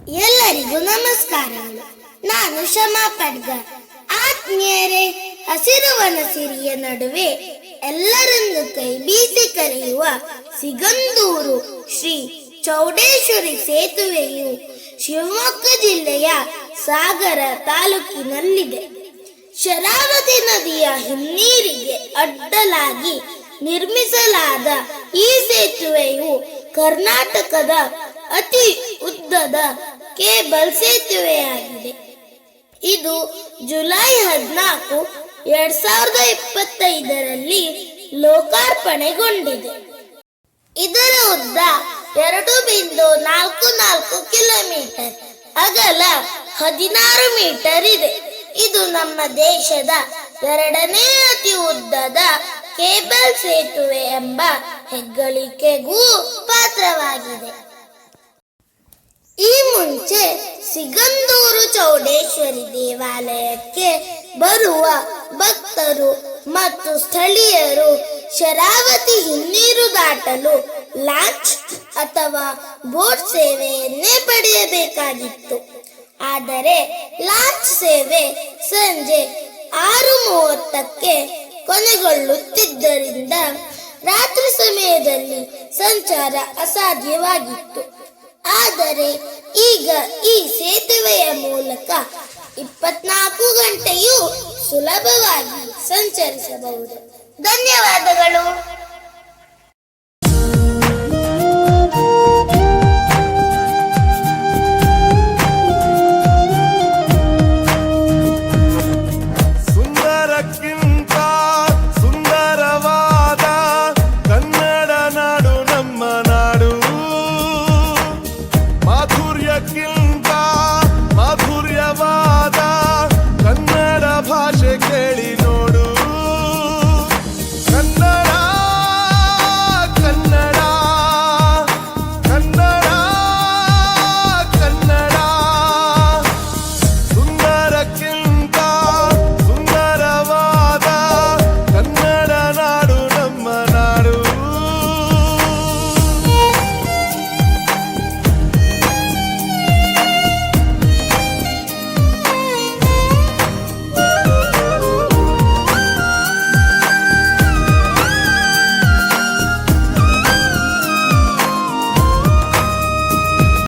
ಎಲ್ಲರಿಗೂ ನಮಸ್ಕಾರಗಳು. ನಾನು ಶಮಾ ಪಡ್ಗರ್. ಆತ್ಮೀಯರೇ, ಹಸಿರು ವನಸಿರಿಯ ನಡುವೆ ಎಲ್ಲರನ್ನು ಕೈ ಬೀಸಿ ಕರೆಯುವ ಸಿಗಂದೂರು ಶ್ರೀ ಚೌಡೇಶ್ವರಿ ಸೇತುವೆಯು ಶಿವಮೊಗ್ಗ ಜಿಲ್ಲೆಯ ಸಾಗರ ತಾಲೂಕಿನಲ್ಲಿದೆ. ಶರಾವತಿ ನದಿಯ ಹಿನ್ನೀರಿಗೆ ಅಡ್ಡಲಾಗಿ ನಿರ್ಮಿಸಲಾದ ಈ ಸೇತುವೆಯು ಕರ್ನಾಟಕದ ಅತಿ ಉದ್ದದ ಕೇಬಲ್ ಸೇತುವೆಯಾಗಿದೆ. ಇದು ಜುಲೈ 14, 2025ರಲ್ಲಿ ಲೋಕಾರ್ಪಣೆಗೊಂಡಿದೆ. ಇದರ ಉದ್ದ 2.44 ಕಿಲೋಮೀಟರ್, ಅಗಲ 16 ಮೀಟರ್ ಇದೆ. ಇದು ನಮ್ಮ ದೇಶದ 2ನೇ ಅತಿ ಉದ್ದದ ಕೇಬಲ್ ಸೇತುವೆ ಎಂಬ ಹೆಗ್ಗಳಿಕೆಗೂ ಪಾತ್ರವಾಗಿದೆ. ಈ ಮುಂಚೆ ಸಿಗಂದೂರು ಚೌಡೇಶ್ವರಿ ದೇವಾಲಯಕ್ಕೆ ಬರುವ ಭಕ್ತರು ಮತ್ತು ಸ್ಥಳೀಯರು ಶರಾವತಿ ಹಿನ್ನೀರು ದಾಟಲು ಲಾಂಚ್ ಅಥವಾ ಬೋಟ್ ಸೇವೆಯನ್ನೇ ಪಡೆಯಬೇಕಾಗಿತ್ತು. ಆದರೆ ಲಾಂಚ್ ಸೇವೆ ಸಂಜೆ 6:30ಕ್ಕೆ ಕೊನೆಗೊಳ್ಳುತ್ತಿದ್ದರಿಂದ ರಾತ್ರಿ ಸಮಯದಲ್ಲಿ ಸಂಚಾರ ಅಸಾಧ್ಯವಾಗಿತ್ತು. ಆದರೆ ಈಗ ಈ ಸೇತುವೆಯ ಮೂಲಕ 24 ಗಂಟೆಯೂ ಸುಲಭವಾಗಿ ಸಂಚರಿಸಬಹುದು. ಧನ್ಯವಾದಗಳು. ಸುಂದರಕ್ಕಿಂತ ಸುಂದರವಾದ ಕನ್ನಡ ನಾಡು ನಮ್ಮ ನಾಡು. ಮಾಧುರ್ಯಕ್ಕಿಂತ